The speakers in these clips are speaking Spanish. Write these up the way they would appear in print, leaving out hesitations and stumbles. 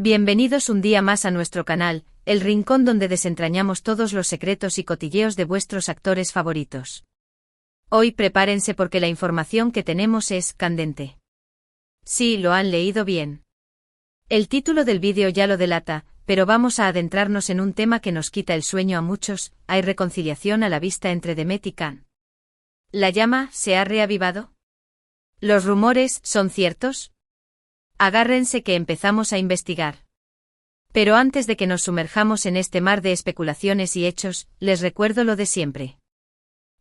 Bienvenidos un día más a nuestro canal, el rincón donde desentrañamos todos los secretos y cotilleos de vuestros actores favoritos. Hoy prepárense porque la información que tenemos es candente. Sí, lo han leído bien. El título del vídeo ya lo delata, pero vamos a adentrarnos en un tema que nos quita el sueño a muchos. ¿Hay reconciliación a la vista entre Demet y Can? ¿La llama se ha reavivado? ¿Los rumores son ciertos? Agárrense que empezamos a investigar. Pero antes de que nos sumerjamos en este mar de especulaciones y hechos, les recuerdo lo de siempre.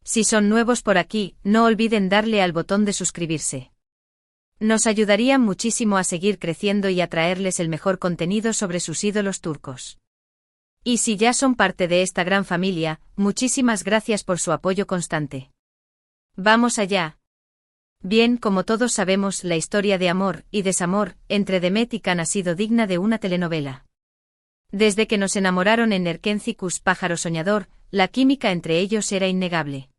Si son nuevos por aquí, no olviden darle al botón de suscribirse. Nos ayudarían muchísimo a seguir creciendo y a traerles el mejor contenido sobre sus ídolos turcos. Y si ya son parte de esta gran familia, muchísimas gracias por su apoyo constante. Vamos allá. Bien, como todos sabemos, la historia de amor y desamor entre Demet y Can ha sido digna de una telenovela. Desde que nos enamoraron en Erkencikus Pájaro Soñador, la química entre ellos era innegable.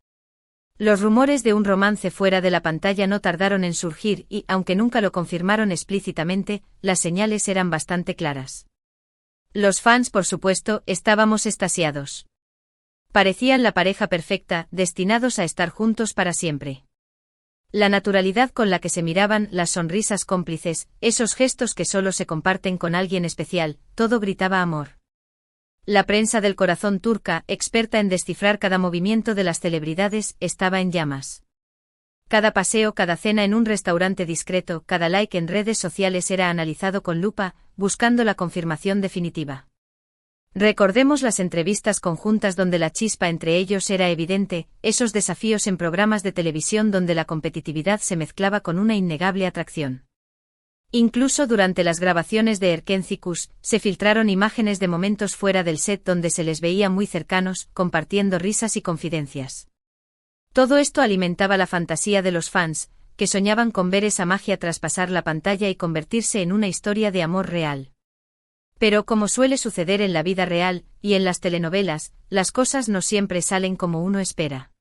Los rumores de un romance fuera de la pantalla no tardaron en surgir y, aunque nunca lo confirmaron explícitamente, las señales eran bastante claras. Los fans, por supuesto, estábamos extasiados. Parecían la pareja perfecta, destinados a estar juntos para siempre. La naturalidad con la que se miraban, las sonrisas cómplices, esos gestos que solo se comparten con alguien especial, todo gritaba amor. La prensa del corazón turca, experta en descifrar cada movimiento de las celebridades, estaba en llamas. Cada paseo, cada cena en un restaurante discreto, cada like en redes sociales era analizado con lupa, buscando la confirmación definitiva. Recordemos las entrevistas conjuntas donde la chispa entre ellos era evidente, esos desafíos en programas de televisión donde la competitividad se mezclaba con una innegable atracción. Incluso durante las grabaciones de Erkencikus, se filtraron imágenes de momentos fuera del set donde se les veía muy cercanos, compartiendo risas y confidencias. Todo esto alimentaba la fantasía de los fans, que soñaban con ver esa magia traspasar la pantalla y convertirse en una historia de amor real. Pero como suele suceder en la vida real, y en las telenovelas, las cosas no siempre salen como uno espera.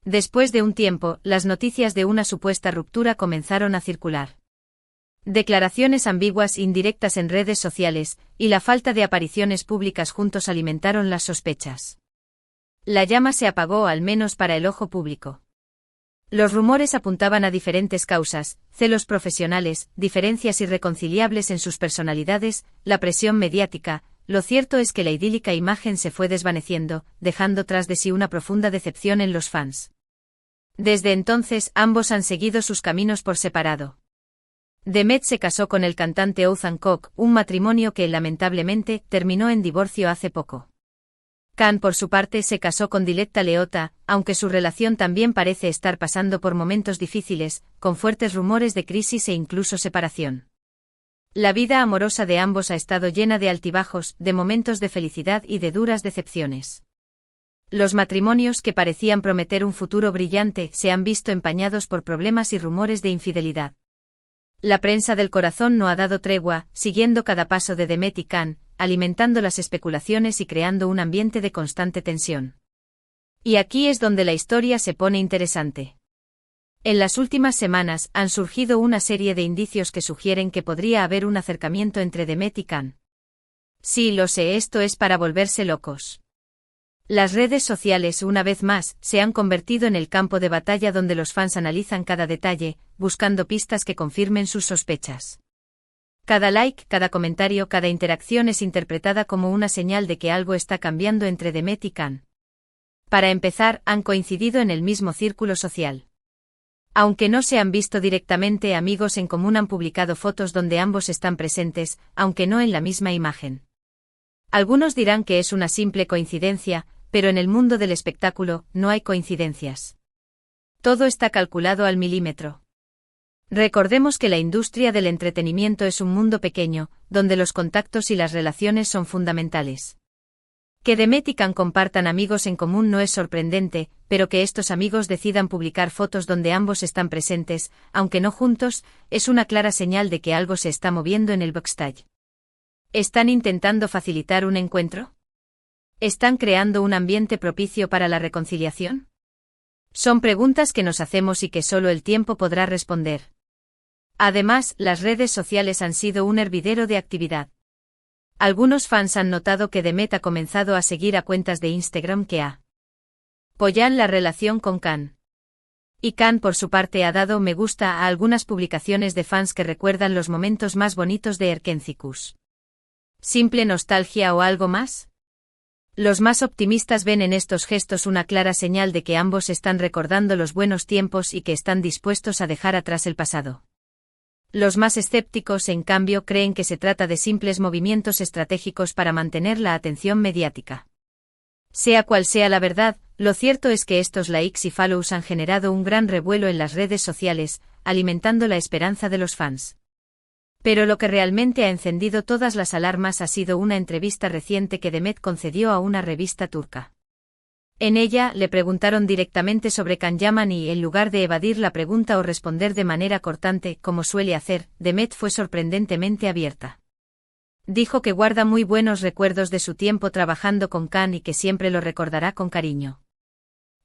Después de un tiempo, las noticias de una supuesta ruptura comenzaron a circular. Declaraciones ambiguas indirectas en redes sociales, y la falta de apariciones públicas juntos alimentaron las sospechas. La llama se apagó al menos para el ojo público. Los rumores apuntaban a diferentes causas: celos profesionales, diferencias irreconciliables en sus personalidades, la presión mediática. Lo cierto es que la idílica imagen se fue desvaneciendo, dejando tras de sí una profunda decepción en los fans. Desde entonces, ambos han seguido sus caminos por separado. Demet se casó con el cantante Oğuzhan Koç, un matrimonio que, lamentablemente, terminó en divorcio hace poco. Can, por su parte, se casó con Dilekta Leota, aunque su relación también parece estar pasando por momentos difíciles, con fuertes rumores de crisis e incluso separación. La vida amorosa de ambos ha estado llena de altibajos, de momentos de felicidad y de duras decepciones. Los matrimonios que parecían prometer un futuro brillante se han visto empañados por problemas y rumores de infidelidad. La prensa del corazón no ha dado tregua, siguiendo cada paso de Demet y Can, alimentando las especulaciones y creando un ambiente de constante tensión. Y aquí es donde la historia se pone interesante. En las últimas semanas han surgido una serie de indicios que sugieren que podría haber un acercamiento entre Demet y Can. Sí, lo sé, esto es para volverse locos. Las redes sociales, una vez más, se han convertido en el campo de batalla donde los fans analizan cada detalle, buscando pistas que confirmen sus sospechas. Cada like, cada comentario, cada interacción es interpretada como una señal de que algo está cambiando entre Demet y Can. Para empezar, han coincidido en el mismo círculo social. Aunque no se han visto directamente, amigos en común han publicado fotos donde ambos están presentes, aunque no en la misma imagen. Algunos dirán que es una simple coincidencia, pero en el mundo del espectáculo, no hay coincidencias. Todo está calculado al milímetro. Recordemos que la industria del entretenimiento es un mundo pequeño, donde los contactos y las relaciones son fundamentales. Que Demet y Can compartan amigos en común no es sorprendente, pero que estos amigos decidan publicar fotos donde ambos están presentes, aunque no juntos, es una clara señal de que algo se está moviendo en el backstage. ¿Están intentando facilitar un encuentro? ¿Están creando un ambiente propicio para la reconciliación? Son preguntas que nos hacemos y que solo el tiempo podrá responder. Además, las redes sociales han sido un hervidero de actividad. Algunos fans han notado que Demet ha comenzado a seguir a cuentas de Instagram que apoyan la relación con Can. Y Can por su parte ha dado me gusta a algunas publicaciones de fans que recuerdan los momentos más bonitos de Erkénticos. ¿Simple nostalgia o algo más? Los más optimistas ven en estos gestos una clara señal de que ambos están recordando los buenos tiempos y que están dispuestos a dejar atrás el pasado. Los más escépticos, en cambio, creen que se trata de simples movimientos estratégicos para mantener la atención mediática. Sea cual sea la verdad, lo cierto es que estos likes y follows han generado un gran revuelo en las redes sociales, alimentando la esperanza de los fans. Pero lo que realmente ha encendido todas las alarmas ha sido una entrevista reciente que Demet concedió a una revista turca. En ella, le preguntaron directamente sobre Can Yaman y, en lugar de evadir la pregunta o responder de manera cortante, como suele hacer, Demet fue sorprendentemente abierta. Dijo que guarda muy buenos recuerdos de su tiempo trabajando con Can y que siempre lo recordará con cariño.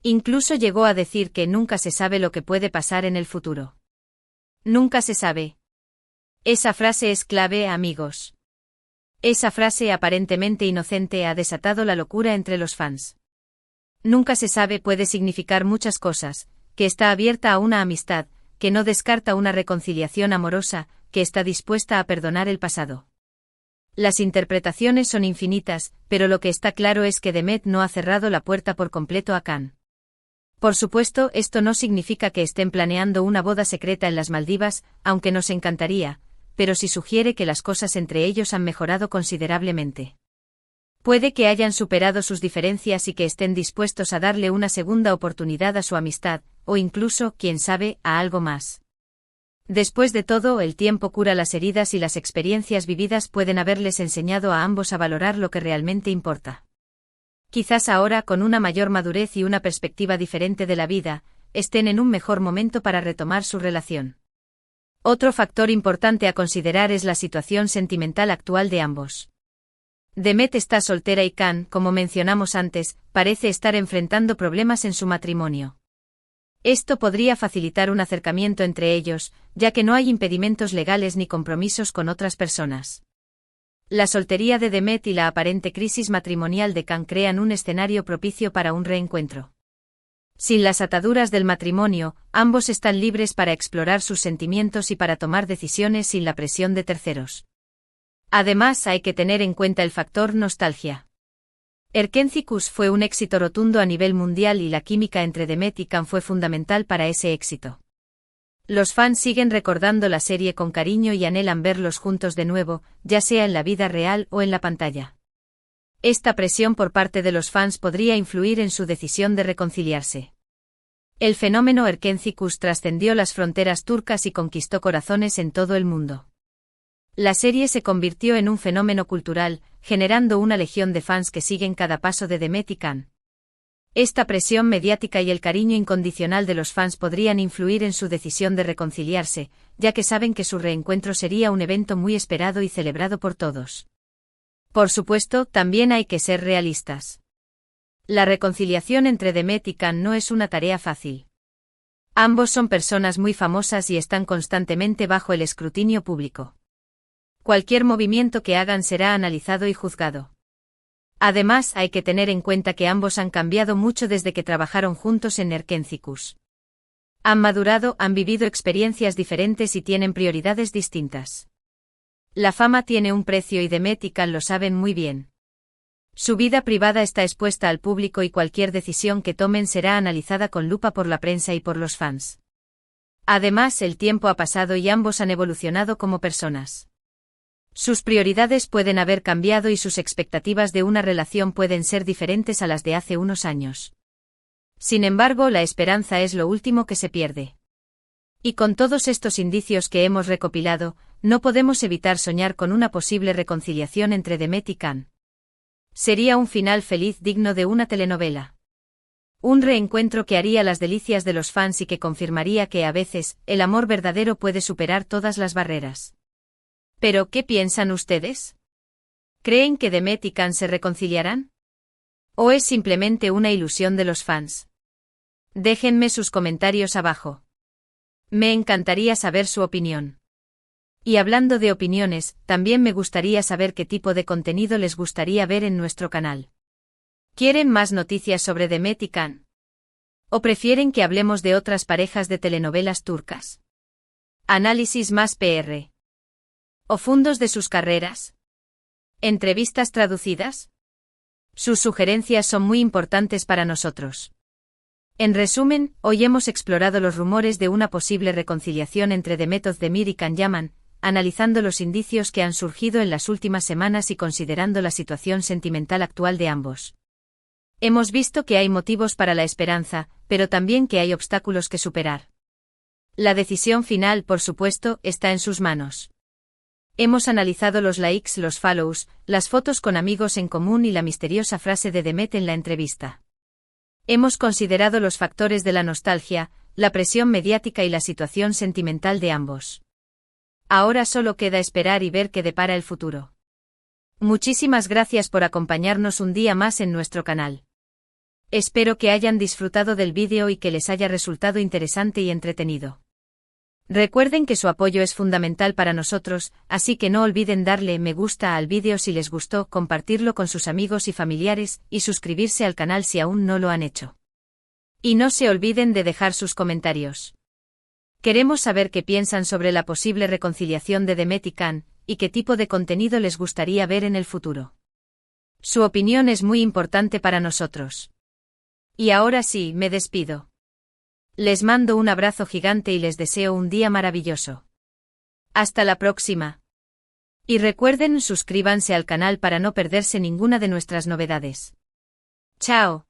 Incluso llegó a decir que nunca se sabe lo que puede pasar en el futuro. Nunca se sabe. Esa frase es clave, amigos. Esa frase aparentemente inocente ha desatado la locura entre los fans. Nunca se sabe puede significar muchas cosas, que está abierta a una amistad, que no descarta una reconciliación amorosa, que está dispuesta a perdonar el pasado. Las interpretaciones son infinitas, pero lo que está claro es que Demet no ha cerrado la puerta por completo a Can. Por supuesto, esto no significa que estén planeando una boda secreta en las Maldivas, aunque nos encantaría, pero sí sugiere que las cosas entre ellos han mejorado considerablemente. Puede que hayan superado sus diferencias y que estén dispuestos a darle una segunda oportunidad a su amistad, o incluso, quién sabe, a algo más. Después de todo, el tiempo cura las heridas y las experiencias vividas pueden haberles enseñado a ambos a valorar lo que realmente importa. Quizás ahora, con una mayor madurez y una perspectiva diferente de la vida, estén en un mejor momento para retomar su relación. Otro factor importante a considerar es la situación sentimental actual de ambos. Demet está soltera y Can, como mencionamos antes, parece estar enfrentando problemas en su matrimonio. Esto podría facilitar un acercamiento entre ellos, ya que no hay impedimentos legales ni compromisos con otras personas. La soltería de Demet y la aparente crisis matrimonial de Can crean un escenario propicio para un reencuentro. Sin las ataduras del matrimonio, ambos están libres para explorar sus sentimientos y para tomar decisiones sin la presión de terceros. Además, hay que tener en cuenta el factor nostalgia. Erkénticos fue un éxito rotundo a nivel mundial y la química entre Demet y Can fue fundamental para ese éxito. Los fans siguen recordando la serie con cariño y anhelan verlos juntos de nuevo, ya sea en la vida real o en la pantalla. Esta presión por parte de los fans podría influir en su decisión de reconciliarse. El fenómeno Erkénticos trascendió las fronteras turcas y conquistó corazones en todo el mundo. La serie se convirtió en un fenómeno cultural, generando una legión de fans que siguen cada paso de Demet y Can. Esta presión mediática y el cariño incondicional de los fans podrían influir en su decisión de reconciliarse, ya que saben que su reencuentro sería un evento muy esperado y celebrado por todos. Por supuesto, también hay que ser realistas. La reconciliación entre Demet y Can no es una tarea fácil. Ambos son personas muy famosas y están constantemente bajo el escrutinio público. Cualquier movimiento que hagan será analizado y juzgado. Además, hay que tener en cuenta que ambos han cambiado mucho desde que trabajaron juntos en Erkénticos. Han madurado, han vivido experiencias diferentes y tienen prioridades distintas. La fama tiene un precio y Demet y Can lo saben muy bien. Su vida privada está expuesta al público y cualquier decisión que tomen será analizada con lupa por la prensa y por los fans. Además, el tiempo ha pasado y ambos han evolucionado como personas. Sus prioridades pueden haber cambiado y sus expectativas de una relación pueden ser diferentes a las de hace unos años. Sin embargo, la esperanza es lo último que se pierde. Y con todos estos indicios que hemos recopilado, no podemos evitar soñar con una posible reconciliación entre Demet y Can. Sería un final feliz digno de una telenovela. Un reencuentro que haría las delicias de los fans y que confirmaría que a veces, el amor verdadero puede superar todas las barreras. ¿Pero qué piensan ustedes? ¿Creen que Demet y Can se reconciliarán? ¿O es simplemente una ilusión de los fans? Déjenme sus comentarios abajo. Me encantaría saber su opinión. Y hablando de opiniones, también me gustaría saber qué tipo de contenido les gustaría ver en nuestro canal. ¿Quieren más noticias sobre Demet y Can? ¿O prefieren que hablemos de otras parejas de telenovelas turcas? ¿Análisis más PR? ¿O fundos de sus carreras? ¿Entrevistas traducidas? Sus sugerencias son muy importantes para nosotros. En resumen, hoy hemos explorado los rumores de una posible reconciliación entre Demet Özdemir y Can Yaman, analizando los indicios que han surgido en las últimas semanas y considerando la situación sentimental actual de ambos. Hemos visto que hay motivos para la esperanza, pero también que hay obstáculos que superar. La decisión final, por supuesto, está en sus manos. Hemos analizado los likes, los follows, las fotos con amigos en común y la misteriosa frase de Demet en la entrevista. Hemos considerado los factores de la nostalgia, la presión mediática y la situación sentimental de ambos. Ahora solo queda esperar y ver qué depara el futuro. Muchísimas gracias por acompañarnos un día más en nuestro canal. Espero que hayan disfrutado del vídeo y que les haya resultado interesante y entretenido. Recuerden que su apoyo es fundamental para nosotros, así que no olviden darle me gusta al vídeo si les gustó, compartirlo con sus amigos y familiares, y suscribirse al canal si aún no lo han hecho. Y no se olviden de dejar sus comentarios. Queremos saber qué piensan sobre la posible reconciliación de Demet y Can, y qué tipo de contenido les gustaría ver en el futuro. Su opinión es muy importante para nosotros. Y ahora sí, me despido. Les mando un abrazo gigante y les deseo un día maravilloso. Hasta la próxima. Y recuerden, suscríbanse al canal para no perderse ninguna de nuestras novedades. Chao.